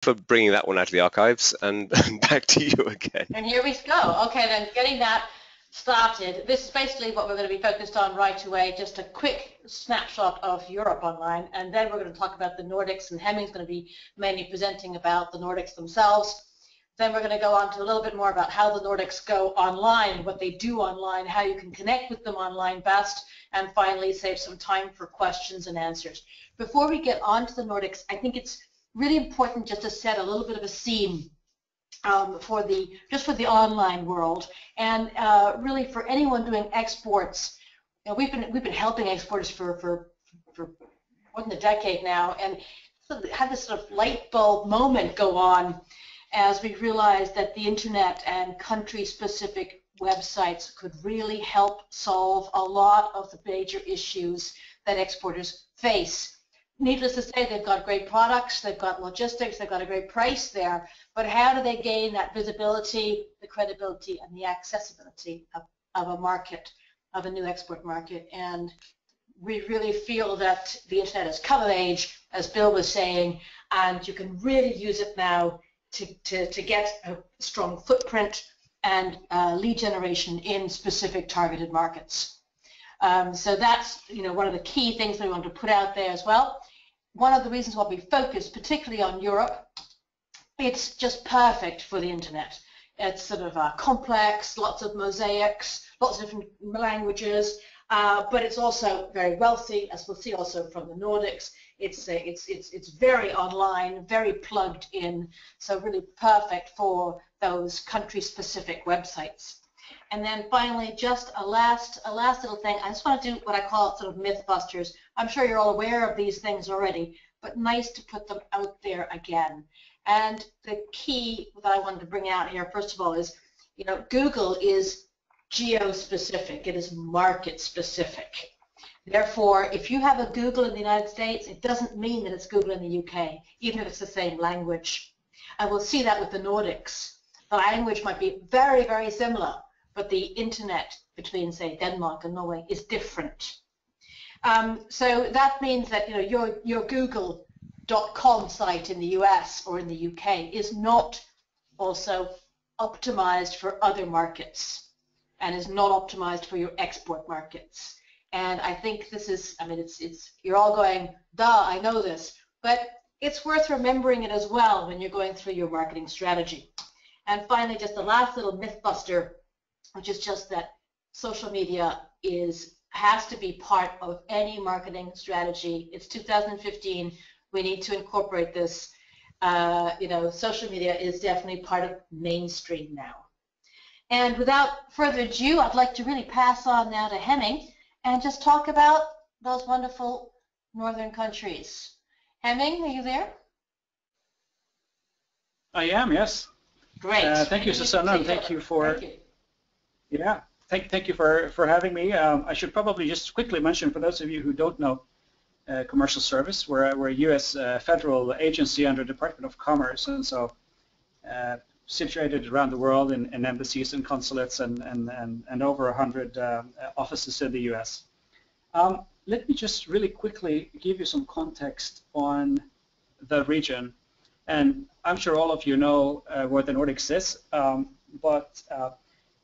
for bringing that one out of the archives, and back to you again. And here we go. Okay, then getting that started. This is basically what we're going to be focused on right away, just a quick snapshot of Europe online, and then we're going to talk about the Nordics, and Hemming's going to be mainly presenting about the Nordics themselves. Then we're going to go on to a little bit more about how the Nordics go online, what they do online, how you can connect with them online best, and finally save some time for questions and answers. Before we get on to the Nordics, I think it's really important just to set a little bit of a scene for the online world, and really for anyone doing exports. You know, we've been helping exporters for more than a decade now, and had this sort of light bulb moment go on as we realized that the internet and country-specific websites could really help solve a lot of the major issues that exporters face. Needless to say, they've got great products, they've got logistics, they've got a great price there, but how do they gain that visibility, the credibility, and the accessibility of a market, of a new export market? And we really feel that the internet has come of age, as Bill was saying, and you can really use it now to get a strong footprint and lead generation in specific targeted markets. So that's, you know, one of the key things that we want to put out there as well. One of the reasons why we focus particularly on Europe, it's just perfect for the internet. It's sort of complex, lots of mosaics, lots of different languages, but it's also very wealthy, as we'll see also from the Nordics. It's very online, very plugged in, so really perfect for those country-specific websites. And then finally, just a last little thing. I just want to do what I call sort of mythbusters. I'm sure you're all aware of these things already, but nice to put them out there again. And the key that I wanted to bring out here, first of all, is, you know, Google is geo-specific. It is market-specific. Therefore, if you have a Google in the United States, it doesn't mean that it's Google in the UK, even if it's the same language. And we'll see that with the Nordics. The language might be very, very similar, but the internet between, say, Denmark and Norway is different. So that means that, you know, your Google.com site in the US or in the UK is not also optimized for other markets and is not optimized for your export markets. And I think this is, I mean, you're all going, duh, I know this, but it's worth remembering it as well when you're going through your marketing strategy. And finally, just the last little mythbuster, which is just that social media has to be part of any marketing strategy. It's 2015. We need to incorporate this. You know, social media is definitely part of mainstream now. And without further ado, I'd like to really pass on now to Hemming and just talk about those wonderful northern countries. Hemming, are you there? I am, yes. Great. Thank you, Susanna, and thank you for. Thank you. Yeah, thank you for having me. I should probably just quickly mention, for those of you who don't know, Commercial Service, we're a U.S. federal agency under Department of Commerce, and so situated around the world in embassies and consulates and over 100 offices in the U.S. Let me just really quickly give you some context on the region. And I'm sure all of you know what the Nordics is, but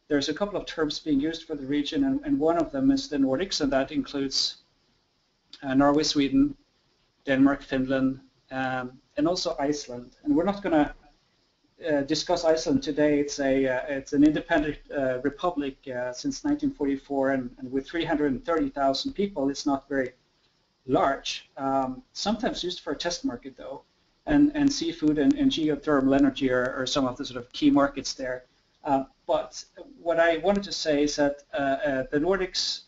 there's a couple of terms being used for the region, and one of them is the Nordics, and that includes Norway, Sweden, Denmark, Finland, and also Iceland. And we're not going to discuss Iceland today. It's an independent republic since 1944, and with 330,000 people, it's not very large. Sometimes used for a test market, though, and seafood and geothermal energy are some of the sort of key markets there. But what I wanted to say is that the Nordics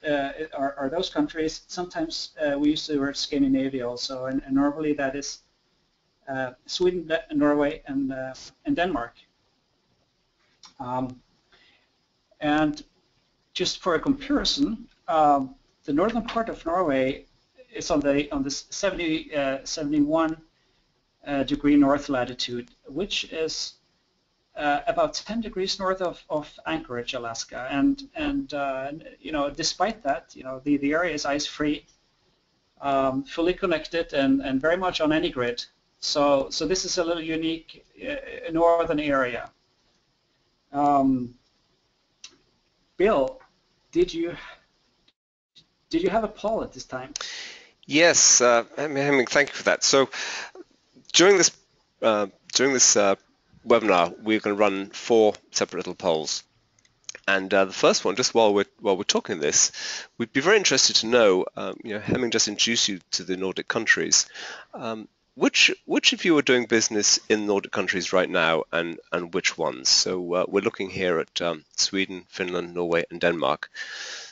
are those countries. Sometimes we use the word Scandinavia also, and normally that is Sweden, Norway, and Denmark. And just for a comparison, the northern part of Norway is on the 71 degree north latitude, which is about 10 degrees north of Anchorage, Alaska, and you know, despite that, you know, the area is ice-free, fully connected, and very much on any grid. So this is a little unique northern area. Bill, did you have a poll at this time? Yes, Hemming, thank you for that. So during this webinar, we're going to run 4 separate little polls. And the first one, just while we're talking this, we'd be very interested to know, Hemming just introduced you to the Nordic countries. Which of you are doing business in Nordic countries right now, and which ones? So we're looking here at Sweden, Finland, Norway, and Denmark.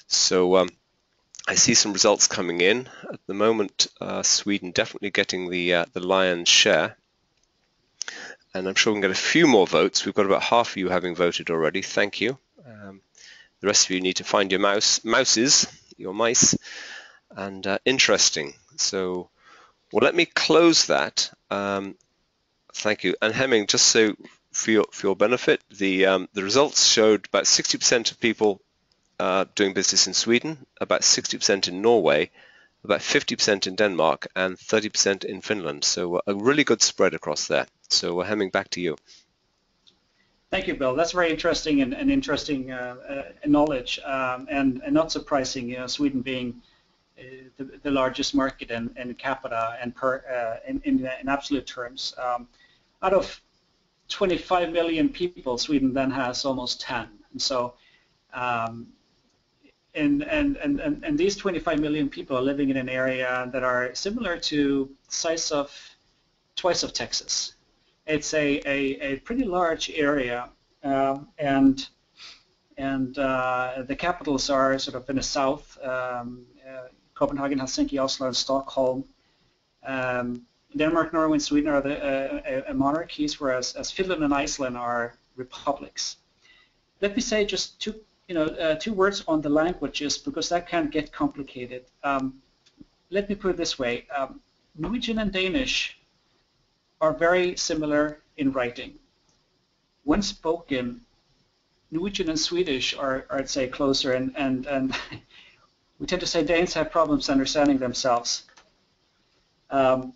So I see some results coming in at the moment. Sweden definitely getting the lion's share, and I'm sure we can get a few more votes. We've got about half of you having voted already. Thank you. The rest of you need to find your mice, and interesting. So, well, let me close that. Thank you. And Hemming, just so for your benefit, the results showed about 60% of people doing business in Sweden, about 60% in Norway, about 50% in Denmark, and 30% in Finland. So a really good spread across there. So Hemming, back to you. Thank you, Bill. That's very interesting and interesting knowledge, and not surprising. Sweden being the largest market in capita and in absolute terms. Out of 25 million people, Sweden then has almost 10. And so, and these 25 million people are living in an area that are similar to the size of twice of Texas. It's a pretty large area, and the capitals are sort of in the south. Copenhagen, Helsinki, Oslo, and Stockholm. Denmark, Norway, and Sweden are the monarchies, whereas Finland and Iceland are republics. Let me say just two words on the languages, because that can get complicated. Let me put it this way: Norwegian and Danish are very similar in writing. When spoken, Norwegian and Swedish are, I'd say, closer, and we tend to say Danes have problems understanding themselves. But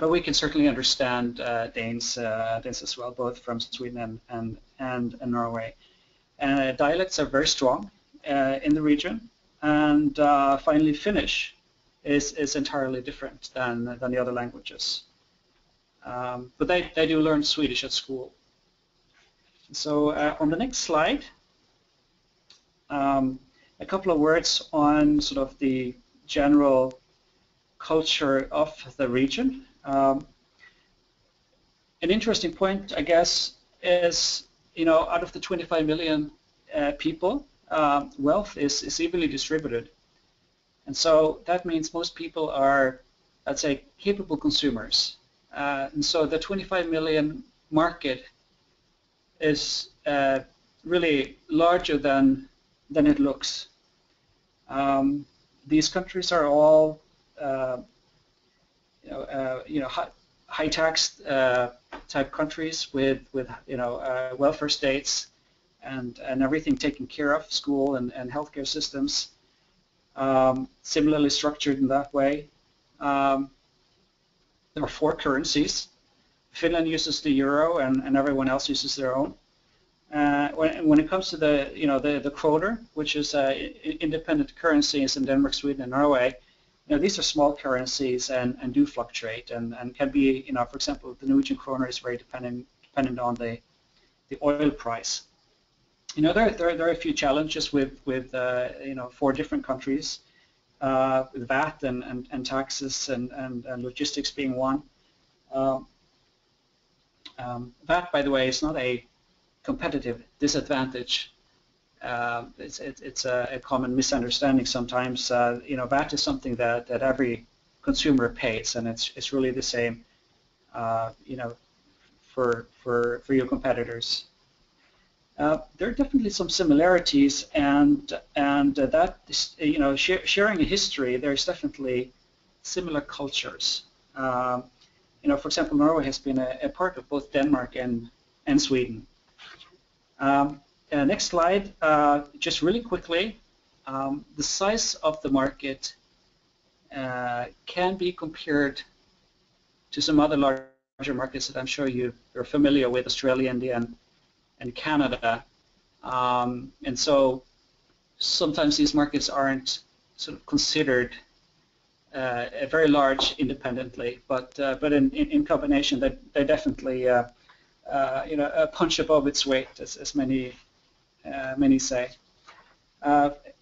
we can certainly understand Danes as well, both from Sweden and Norway. Dialects are very strong in the region, and finally Finnish is entirely different than the other languages. But they do learn Swedish at school. So on the next slide, a couple of words on sort of the general culture of the region. An interesting point, I guess, is, out of the 25 million people, wealth is evenly distributed. And so that means most people are, I'd say, capable consumers. And so the 25 million market is really larger than it looks. These countries are all, high tax type countries with welfare states and everything taken care of, school and healthcare systems, similarly structured in that way. There are 4 currencies. Finland uses the euro, and everyone else uses their own. When it comes to the kroner, which is independent currencies in Denmark, Sweden, and Norway, these are small currencies and do fluctuate and can be, for example, the Norwegian kroner is very dependent on the oil price. There are a few challenges with 4 different countries, with VAT and taxes and logistics being one. VAT, by the way, is not a competitive disadvantage. It's a common misunderstanding sometimes. VAT is something that every consumer pays, and it's really the same, for your competitors. There are definitely some similarities, and that sharing a history, there's definitely similar cultures. For example, Norway has been a part of both Denmark and Sweden. Next slide, just really quickly, the size of the market can be compared some other larger markets that I'm sure you're familiar with, Australia, India, and Canada. And so sometimes these markets aren't sort of considered very large independently, but in combination, they definitely punch above its weight, as many say.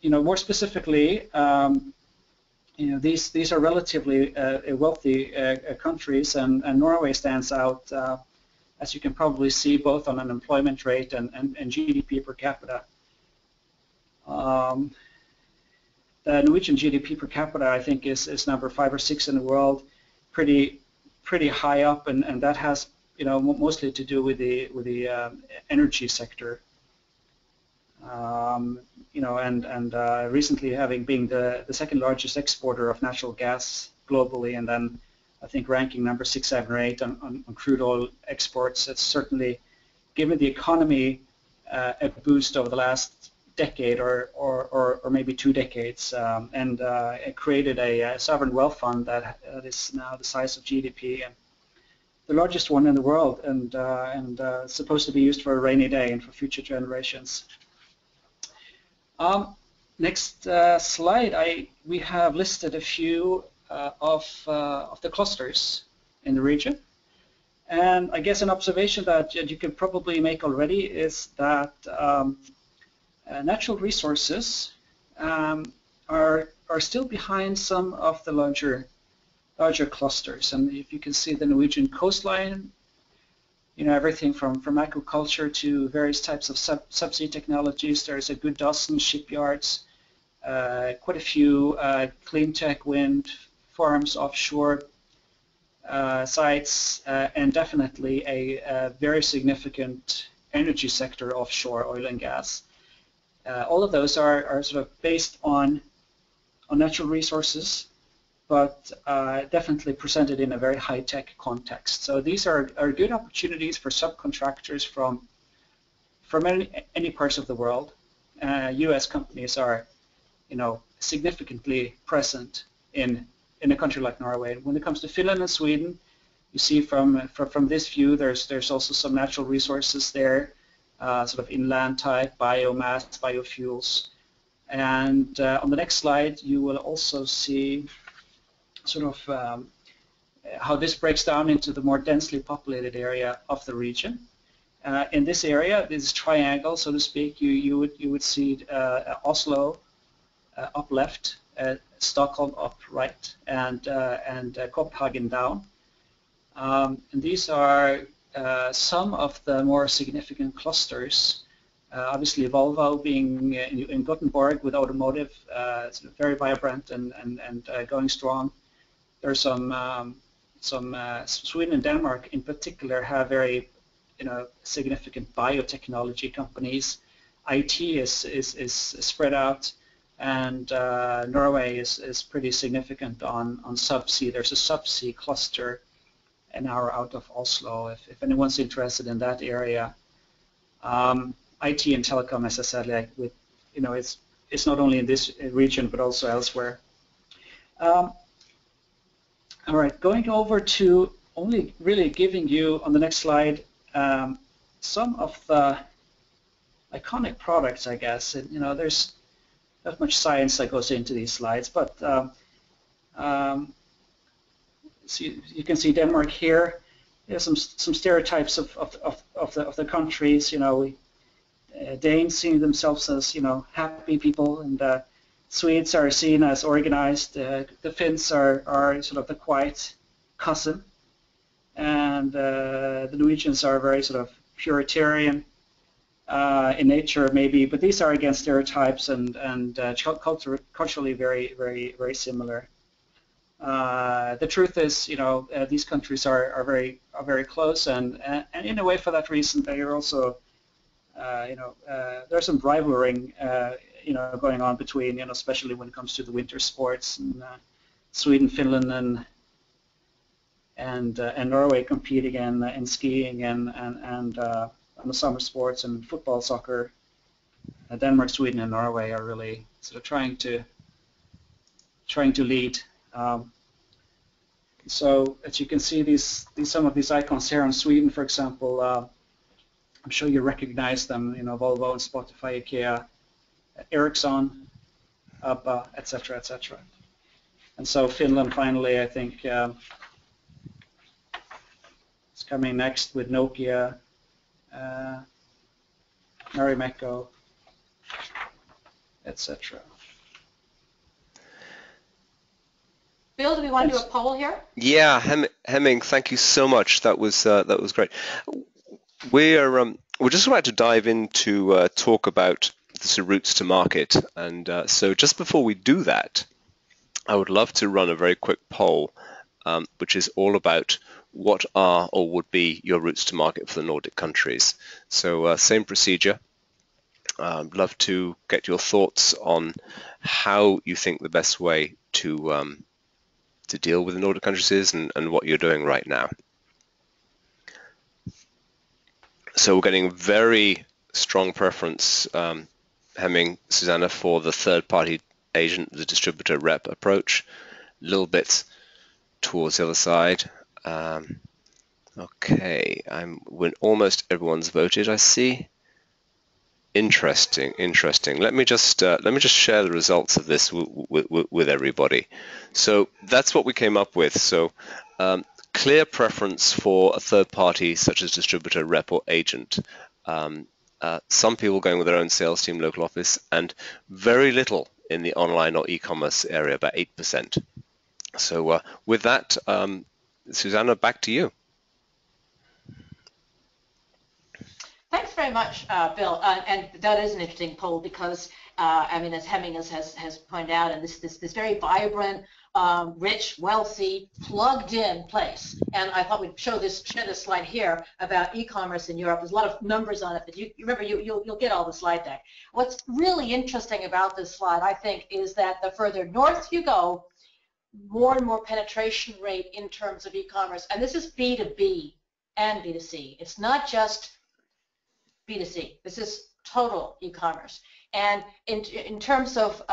More specifically, these are relatively wealthy countries, and Norway stands out, as you can probably see, both on unemployment rate and GDP per capita. The Norwegian GDP per capita, I think, is number 5 or 6 in the world, pretty high up, and that has mostly to do with the energy sector. Recently having been the second largest exporter of natural gas globally, and then I think ranking number 6, 7, or 8 on crude oil exports. It's certainly given the economy a boost over the last decade or maybe 2 decades, and it created a sovereign wealth fund that is now the size of GDP and the largest one in the world, and supposed to be used for a rainy day and for future generations. Next slide, we have listed a few of the clusters in the region, and I guess an observation that you can probably make already is that natural resources are still behind some of the larger clusters. And if you can see the Norwegian coastline, everything from aquaculture to various types of subsea technologies. There's a good dozen shipyards, quite a few clean tech wind farms offshore sites, and definitely a very significant energy sector offshore, oil and gas. All of those are sort of based on natural resources, but definitely presented in a very high-tech context. So these are good opportunities for subcontractors from any parts of the world. U.S. companies are, significantly present in a country like Norway. When it comes to Finland and Sweden, you see from this view, there's also some natural resources there, sort of inland type, biomass, biofuels. And on the next slide, you will also see sort of how this breaks down into the more densely populated area of the region. In this area, this triangle, so to speak, you would see Oslo up left, Stockholm up right, and Copenhagen down. And these are some of the more significant clusters. Obviously, Volvo being in Gothenburg with automotive, it's very vibrant and going strong. There's some Sweden and Denmark in particular have very significant biotechnology companies. IT is spread out, and Norway is pretty significant on subsea. There's a subsea cluster an hour out of Oslo, if anyone's interested in that area. IT and telecom, as I said, it's not only in this region but also elsewhere. All right, going over to only really giving you on the next slide some of the iconic products, I guess. And, there's not much science that goes into these slides, but so you can see Denmark here. There's some stereotypes of the countries. Danes see themselves as happy people, and Swedes are seen as organized. The Finns are sort of the quiet cousin, and the Norwegians are very sort of Puritanian in nature, maybe. But these are again stereotypes and culturally very, very, very similar. The truth is, these countries are very close, and in a way, for that reason, they are also, there's some rivaling, going on between, especially when it comes to the winter sports, and Sweden, Finland, and Norway compete again in skiing and on the summer sports and football, soccer. Denmark, Sweden, and Norway are really sort of trying to lead. So as you can see, some of these icons here in Sweden, for example, I'm sure you recognize them. You know, Volvo and Spotify, IKEA, Ericsson, ABBA, etc., etc. And so Finland, finally, I think it's coming next with Nokia, Marimekko, etc. Bill, do we want to do a poll here? Yeah, Hemming, thank you so much. That was great. We're just about to dive into talk about the routes to market, and so just before we do that, I would love to run a very quick poll, which is all about what are or would be your routes to market for the Nordic countries. So same procedure. I'd love to get your thoughts on how you think the best way to deal with the Nordic countries is, and what you're doing right now. So we're getting very strong preference, Hemming, Susanna, for the third-party agent, the distributor rep approach, a little bit towards the other side. Okay, when almost everyone's voted, I see. Interesting. Let me just share the results of this with everybody. So that's what we came up with. So clear preference for a third party such as distributor, rep, or agent. Some people going with their own sales team, local office, and very little in the online or e-commerce area, about 8%. So with that, Susanna, back to you. Thanks very much, Bill. And that is an interesting poll because, I mean, as Hemming has pointed out, and this very vibrant, rich, wealthy, plugged-in place. And I thought we'd share this slide here about e-commerce in Europe. There's a lot of numbers on it, but you remember you'll get all the slide deck. What's really interesting about this slide, I think, is that the further north you go, more and more penetration rate in terms of e-commerce. And this is B2B and B2C. It's not just B2C. This is total e-commerce. And in terms of,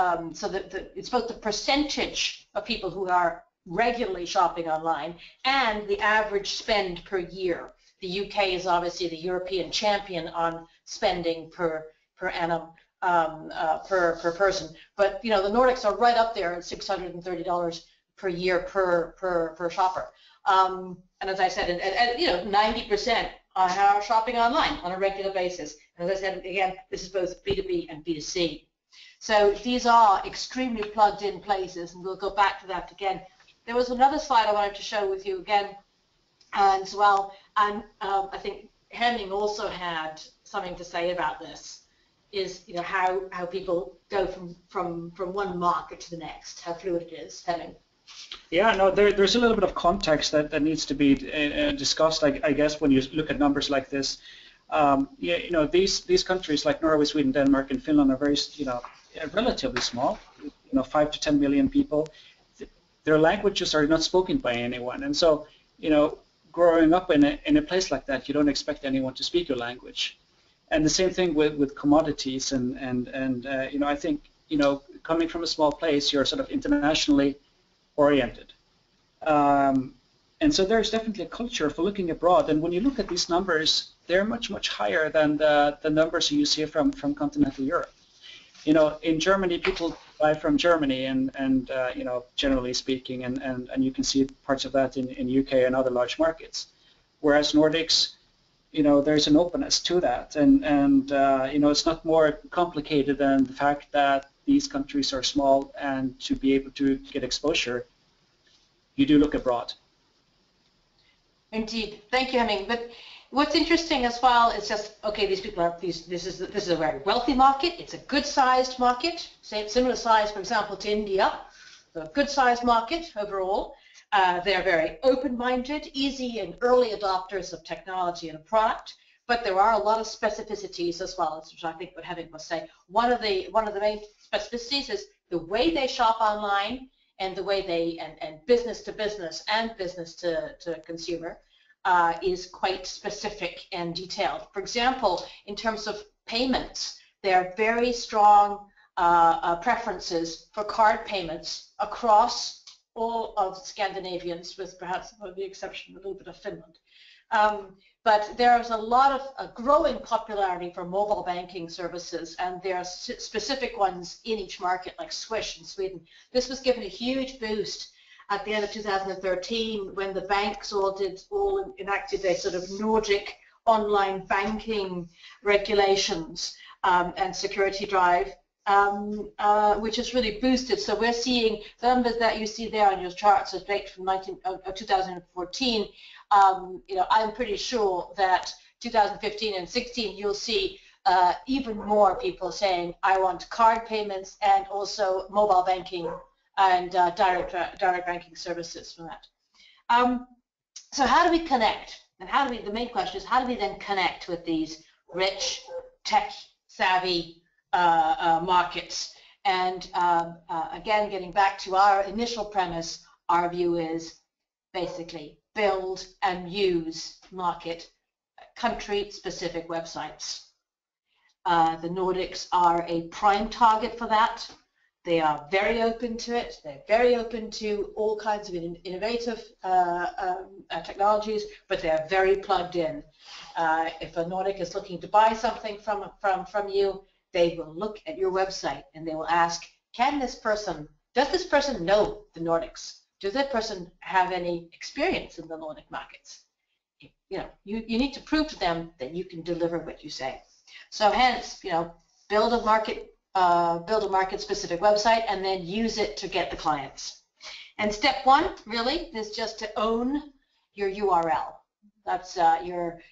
it's both the percentage of people who are regularly shopping online and the average spend per year. The UK is obviously the European champion on spending per annum per person. But you know, the Nordics are right up there at $630 per year per shopper. And as I said, and you know, 90% are shopping online on a regular basis. And as I said, again, this is both B2B and B2C. So these are extremely plugged in places, and we'll go back to that again. There was another slide I wanted to share with you again as well, and I think Hemming also had something to say about this, is you know how people go from one market to the next, how fluid it is. Hemming. Yeah, no, there's a little bit of context that needs to be discussed, I guess, when you look at numbers like this. Yeah, you know, these countries like Norway, Sweden, Denmark, and Finland are very, you know, relatively small. You know, 5 to 10 million people. Their languages are not spoken by anyone, and so you know, growing up in a place like that, you don't expect anyone to speak your language. And the same thing with commodities, and you know, I think you know, coming from a small place, you're sort of internationally oriented. And so there's definitely a culture for looking abroad. And when you look at these numbers, they're much, much higher than the numbers you see from continental Europe. You know, in Germany, people buy from Germany, and you know, generally speaking, and you can see parts of that in UK and other large markets. Whereas Nordics, you know, there's an openness to that, and you know, it's not more complicated than the fact that these countries are small, and to be able to get exposure, you do look abroad. Indeed, thank you, Hemming. But what's interesting as well is just, okay, these people are this is a very wealthy market. It's a good-sized market, similar size, for example, to India. So a good-sized market overall. They're very open-minded, easy and early adopters of technology and a product. But there are a lot of specificities as well, which I think what Hemming must say. One of the main specificities is the way they shop online, and the way they, and business to business and business to consumer is quite specific and detailed. For example, in terms of payments, there are very strong preferences for card payments across all of Scandinavians, with perhaps with the exception of a little bit of Finland. But there's a growing popularity for mobile banking services, and there are specific ones in each market, like Swish in Sweden. This was given a huge boost at the end of 2013 when the banks all enacted a sort of Nordic online banking regulations and security drive, which has really boosted. So we're seeing the numbers that you see there on your charts are straight from 2014. I'm pretty sure that 2015 and 16 you'll see even more people saying, I want card payments and also mobile banking and direct banking services for that. So how do we connect? And the main question is, how do we then connect with these rich, tech-savvy markets? And again, getting back to our initial premise, our view is basically build and use market country-specific websites. The Nordics are a prime target for that. They are very open to it. They're very open to all kinds of innovative technologies, but they're very plugged in. If a Nordic is looking to buy something from you, they will look at your website and they will ask, does this person know the Nordics? Does that person have any experience in the Nordic markets? You need to prove to them that you can deliver what you say. So hence, build a market-specific website and then use it to get the clients. And step one really is just to own your URL. That's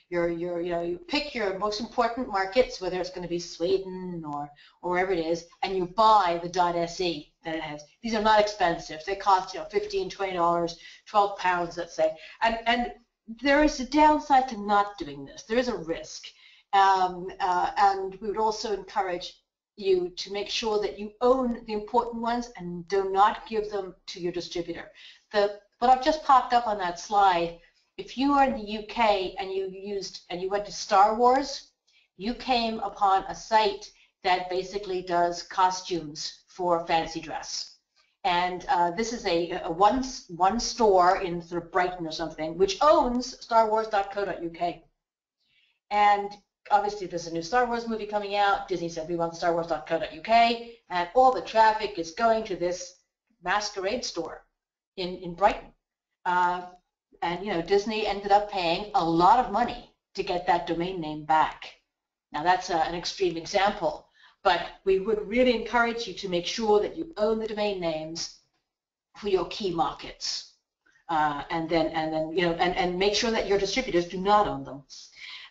you pick your most important markets, whether it's going to be Sweden or wherever it is, and you buy the .se that it has. These are not expensive. They cost $15, $20, £12, let's say. And there is a downside to not doing this. There is a risk, and we would also encourage you to make sure that you own the important ones and do not give them to your distributor. What I've just popped up on that slide, if you are in the UK and you went to Star Wars, you came upon a site that basically does costumes for fancy dress. And this is a one store in sort of Brighton or something, which owns starwars.co.uk. And obviously there's a new Star Wars movie coming out. Disney said we want starwars.co.uk, and all the traffic is going to this masquerade store in Brighton. And Disney ended up paying a lot of money to get that domain name back. Now that's an extreme example, but we would really encourage you to make sure that you own the domain names for your key markets, and make sure that your distributors do not own them.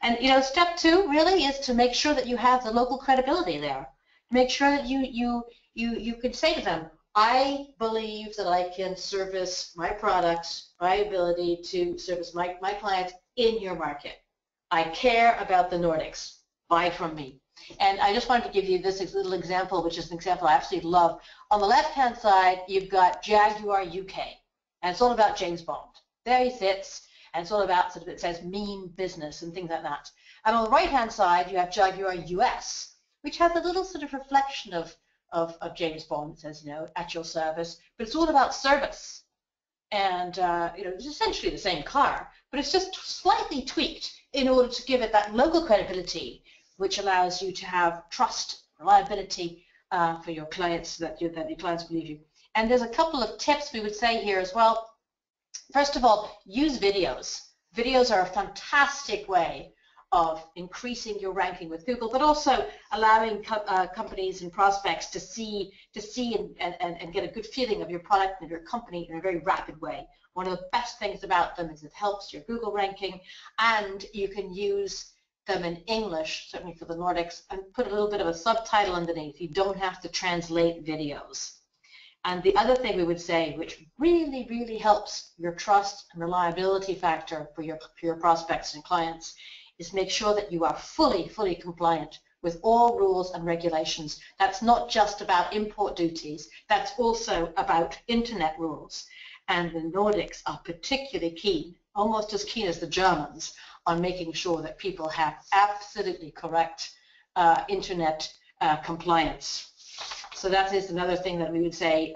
And step two really is to make sure that you have the local credibility there. Make sure that you can say to them, I believe that I can service my products, my ability to service my clients in your market. I care about the Nordics. Buy from me. And I just wanted to give you this little example, which is an example I absolutely love. On the left-hand side, you've got Jaguar UK, and it's all about James Bond. There he sits, and it's all about sort of, it says mean business and things like that. And on the right-hand side, you have Jaguar US, which has a little sort of reflection of James Bond. It says, at your service, but it's all about service. And it's essentially the same car, but it's just slightly tweaked in order to give it that local credibility, which allows you to have trust, reliability for your clients, that your clients believe you. And there's a couple of tips we would say here as well. First of all, use videos. Videos are a fantastic way of increasing your ranking with Google, but also allowing companies and prospects to see and get a good feeling of your product and your company in a very rapid way. One of the best things about them is it helps your Google ranking, and you can use them in English, certainly for the Nordics, and put a little bit of a subtitle underneath. You don't have to translate videos. And the other thing we would say, which really, really helps your trust and reliability factor for your prospects and clients, is make sure that you are fully compliant with all rules and regulations. That's not just about import duties, that's also about internet rules. And the Nordics are particularly keen, almost as keen as the Germans, on making sure that people have absolutely correct internet compliance. So that is another thing that we would say,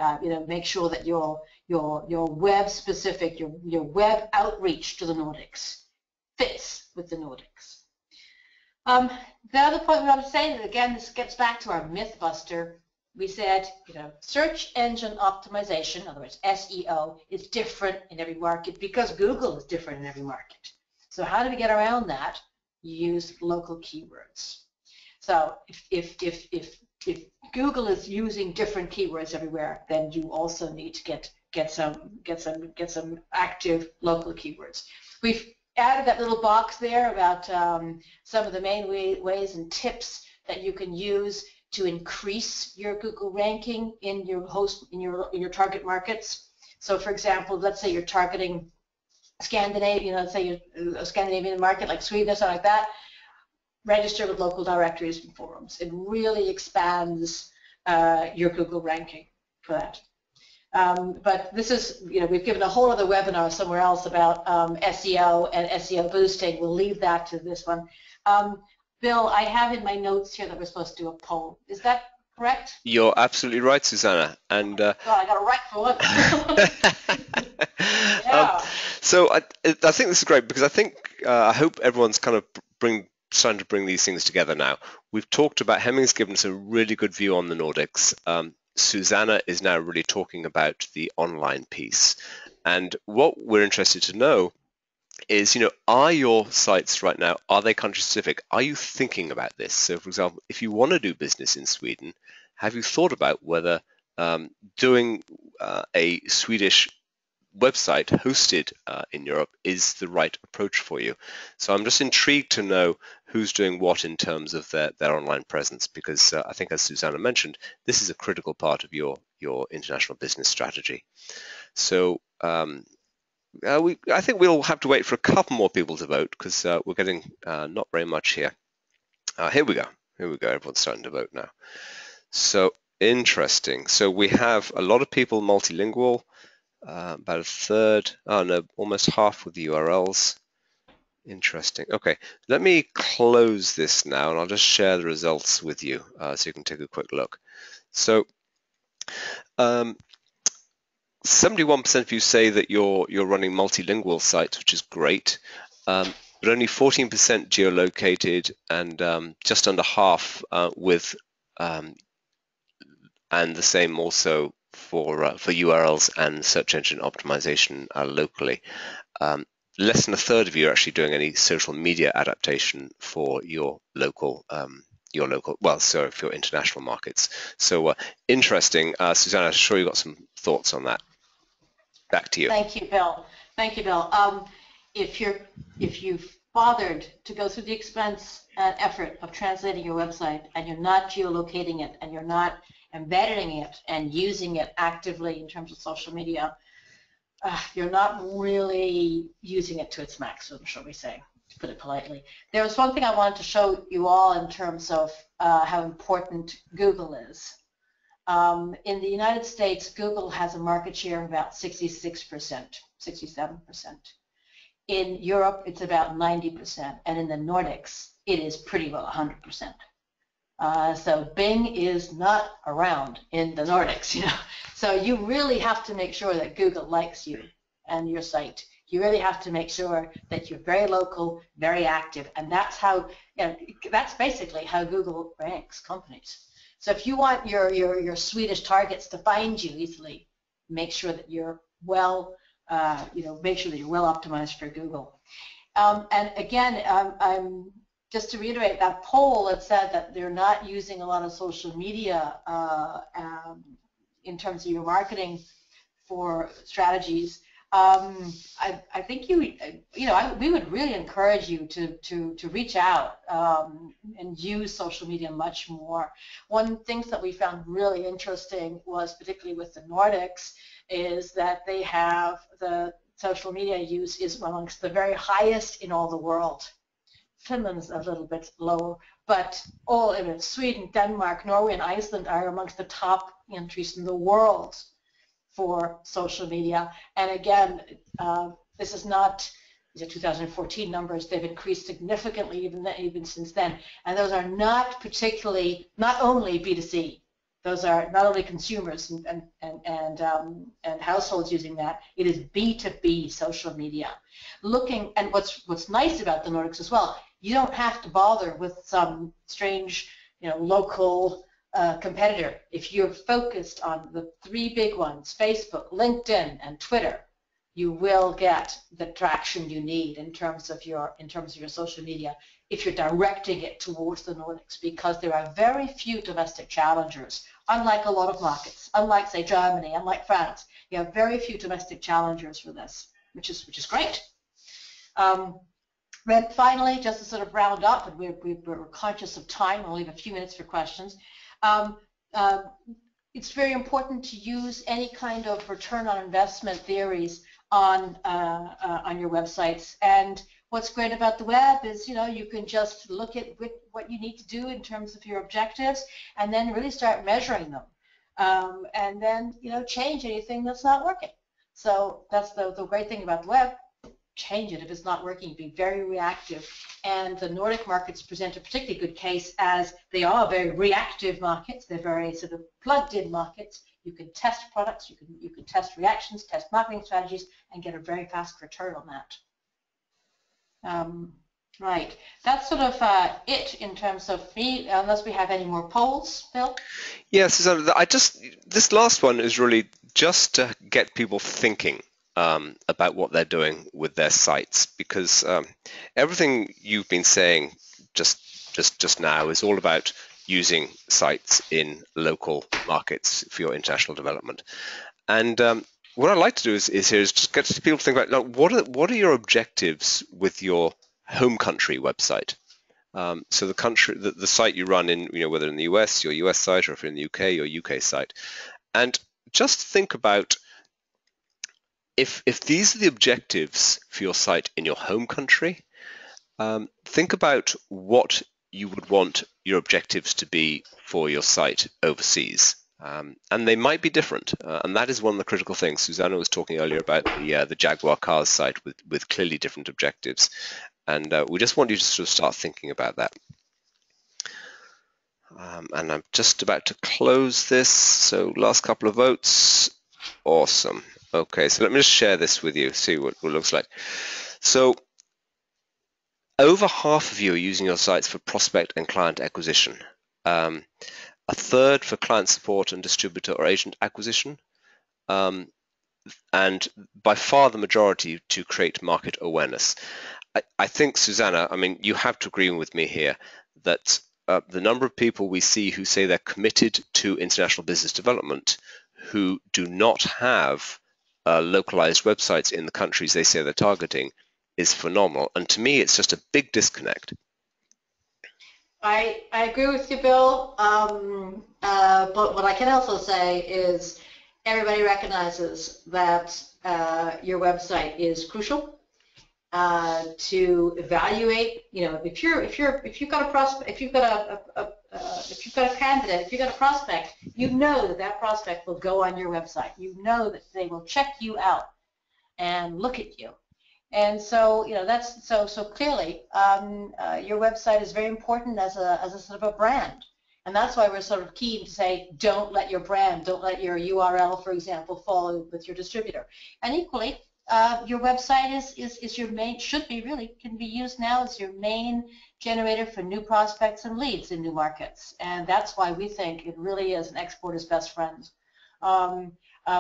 make sure that your your web specific, your web outreach to the Nordics fits with the Nordics. The other point we want to say, that again, this gets back to our myth buster. We said, search engine optimization, in other words, SEO, is different in every market because Google is different in every market. So how do we get around that? You use local keywords. So if Google is using different keywords everywhere, then you also need to get some active local keywords. We've added that little box there about some of the main ways and tips that you can use to increase your Google ranking in your your target markets. So, for example, let's say you're targeting Scandinavia, let's say you're a Scandinavian market like Sweden or something like that. Register with local directories and forums. It really expands your Google ranking for that. But this is, we've given a whole other webinar somewhere else about SEO and SEO boosting. We'll leave that to this one. Bill, I have in my notes here that we're supposed to do a poll. Is that correct? You're absolutely right, Susanna. And God, I got it right for one. Yeah. So I think this is great because I hope everyone's kind of starting to bring these things together now. We've talked about, Hemming's given us a really good view on the Nordics. Susanna is now really talking about the online piece. And what we're interested to know is, are your sites right now, are they country specific? Are you thinking about this? So, for example, if you want to do business in Sweden, have you thought about whether doing a Swedish website hosted in Europe is the right approach for you? So I'm just intrigued to know who's doing what in terms of their online presence, because I think, as Susanna mentioned, this is a critical part of your international business strategy. So I think we'll have to wait for a couple more people to vote because we're getting not very much here. Here we go. Everyone's starting to vote now. So interesting. So we have a lot of people multilingual. About a third, almost half with the URLs. Interesting. Okay, let me close this now and I'll just share the results with you so you can take a quick look. So 71% of you say that you're running multilingual sites, which is great, but only 14% geolocated and just under half with and the same also for URLs and search engine optimization locally. Less than a third of you are actually doing any social media adaptation for your local, for your international markets. So interesting. Susanna, I'm sure you got some thoughts on that. Back to you. Thank you, Bill. If you've bothered to go through the expense and effort of translating your website and you're not geolocating it and you're not embedding it and using it actively in terms of social media, you're not really using it to its maximum, shall we say, to put it politely. There was one thing I wanted to show you all in terms of how important Google is. In the United States, Google has a market share of about 66%, 67%. In Europe, it's about 90%, and in the Nordics, it is pretty well 100%. So Bing is not around in the Nordics, So you really have to make sure that Google likes you and your site. You really have to make sure that you're very local, very active, and that's how, that's basically how Google ranks companies. So if you want your Swedish targets to find you easily, make sure that you're make sure that you're well optimized for Google. And again, I'm just to reiterate that poll that said that they're not using a lot of social media in terms of your marketing for strategies. I think we would really encourage you to reach out and use social media much more. One thing that we found really interesting was, particularly with the Nordics, is that they have the social media use is amongst the very highest in all the world. Finland's a little bit lower, but Sweden, Denmark, Norway, and Iceland are amongst the top countries in the world for social media. And again, this is not the 2014 numbers. They've increased significantly even since then. And those are not only B2C. Those are not only consumers and households using that. It is B2B social media. Looking, and what's nice about the Nordics as well, you don't have to bother with some strange, local competitor. If you're focused on the 3 big ones, Facebook, LinkedIn, and Twitter, you will get the traction you need in terms of your social media if you're directing it towards the Nordics, because there are very few domestic challengers. Unlike a lot of markets, unlike say Germany, unlike France, you have very few domestic challengers for this, which is great. Then finally, just to sort of round up, and we're conscious of time, we'll leave a few minutes for questions. It's very important to use any kind of return on investment theories on your websites. And what's great about the web is, you can just look at what you need to do in terms of your objectives, and then really start measuring them, and then change anything that's not working. So that's the great thing about the web. Change it if it's not working. Be very reactive. And the Nordic markets present a particularly good case, as they are very reactive markets. They're very sort of plugged-in markets. You can test products, you can test reactions, test marketing strategies, and get a very fast return on that. Right, that's sort of it in terms of me, unless we have any more polls, Bill? Yes, Susanna, this last one is really just to get people thinking about what they're doing with their sites, because everything you've been saying just now is all about using sites in local markets for your international development. And what I'd like to do is just get people to think about, now, what are your objectives with your home country website? So the site you run in, whether in the US, your US site, or if you're in the UK, your UK site. And just think about, if these are the objectives for your site in your home country, think about what you would want your objectives to be for your site overseas. And they might be different, and that is one of the critical things. Susanna was talking earlier about the Jaguar Cars site with clearly different objectives, and we just want you to sort of start thinking about that. And I'm just about to close this, so last couple of votes. Awesome. Okay, so let me just share this with you, see what it looks like. So over half of you are using your sites for prospect and client acquisition. A third for client support and distributor or agent acquisition, and by far the majority to create market awareness. I think, Susanna, you have to agree with me here that the number of people we see who say they're committed to international business development who do not have localized websites in the countries they say they're targeting is phenomenal. And to me, it's just a big disconnect. I agree with you, Bill, but what I can also say is everybody recognizes that your website is crucial to evaluate. If you've got a prospect, if you've got a candidate, if you've got a prospect, you know that prospect will go on your website. You know that they will check you out and look at you. And so, that's so clearly your website is very important as a sort of a brand, and that's why we're sort of keen to say, don't let your brand, don't let your URL, for example, fall with your distributor. And equally, your website is your main, can be used now as your main generator for new prospects and leads in new markets, and that's why we think it really is an exporter's best friend.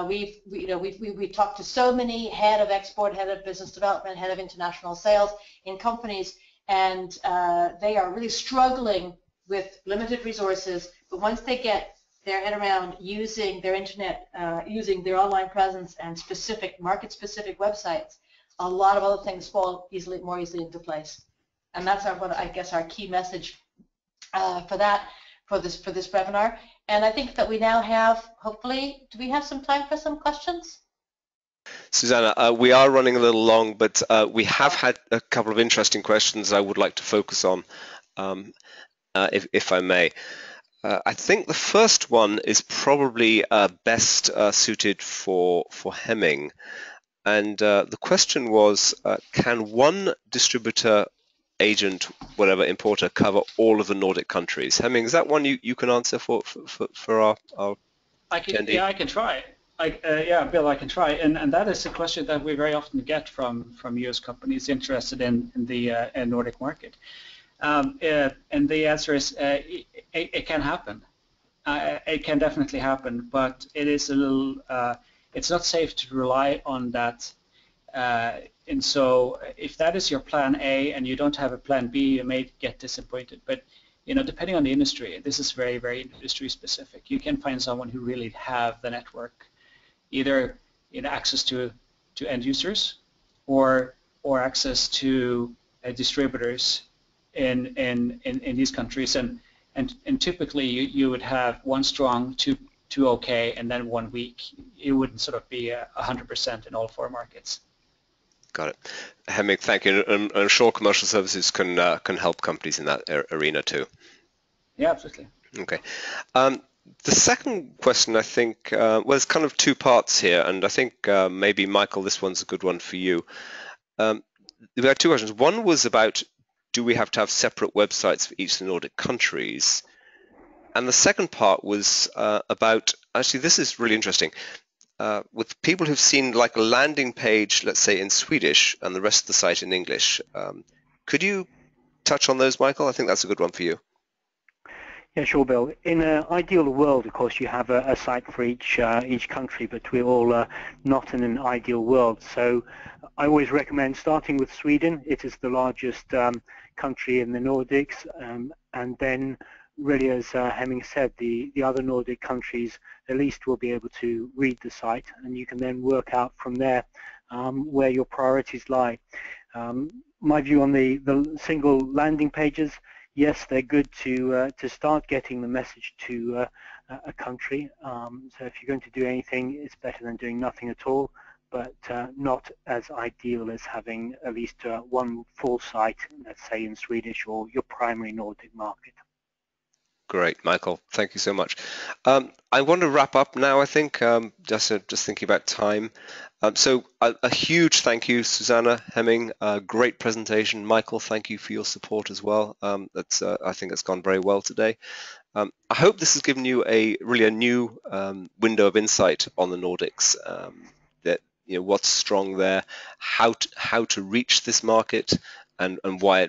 We've talked to so many head of export, head of business development, head of international sales in companies, and they are really struggling with limited resources. But once they get their head around using their internet, using their online presence and market-specific websites, a lot of other things fall more easily into place. And that's our key message for this webinar. And I think that we now have, hopefully, do we have some time for some questions? Susanna, we are running a little long, but we have had a couple of interesting questions I would like to focus on, if I may. I think the first one is probably best suited for Hemming. And the question was, can one distributor agent, whatever, importer cover all of the Nordic countries? Hemming, is that one you can answer for our attendee? Yeah, I can try. Yeah, Bill, I can try. And that is a question that we very often get from US companies interested in the Nordic market. And the answer is it can happen. It can definitely happen, but it is a little, it's not safe to rely on that. And so if that is your plan A and you don't have a plan B, you may get disappointed. But depending on the industry, this is very, very industry specific. You can find someone who really have the network, either access to end users or access to distributors in these countries, and typically you would have one strong, two okay, and then 1 weak. It wouldn't sort of be 100% in all 4 markets. Got it. Hemming, thank you. And I'm sure commercial services can help companies in that arena too. Yeah, absolutely. Okay. The second question, I think, well, there's kind of 2 parts here, and I think maybe, Michael, this one's a good one for you. We had 2 questions. One was about, do we have to have separate websites for each of the Nordic countries? And the second part was about, actually, this is really interesting. With people who've seen like a landing page, let's say in Swedish, and the rest of the site in English. Could you touch on those, Michael? I think that's a good one for you. Yeah, sure, Bill. In an ideal world, of course, you have a site for each country, but we're all not in an ideal world. So I always recommend starting with Sweden. It is the largest country in the Nordics, and then really, as Hemming said, the other Nordic countries at least will be able to read the site, and you can then work out from there where your priorities lie. My view on the single landing pages, yes, they're good to start getting the message to a country. So if you're going to do anything, it's better than doing nothing at all, but not as ideal as having at least one full site, let's say in Swedish or your primary Nordic market. Great, Michael. Thank you so much. I want to wrap up now, I think, just thinking about time. So a huge thank you, Susanna, Hemming. Great presentation. Michael, thank you for your support as well. I think it's gone very well today. I hope this has given you really a new window of insight on the Nordics, that what's strong there, how to reach this market, and why it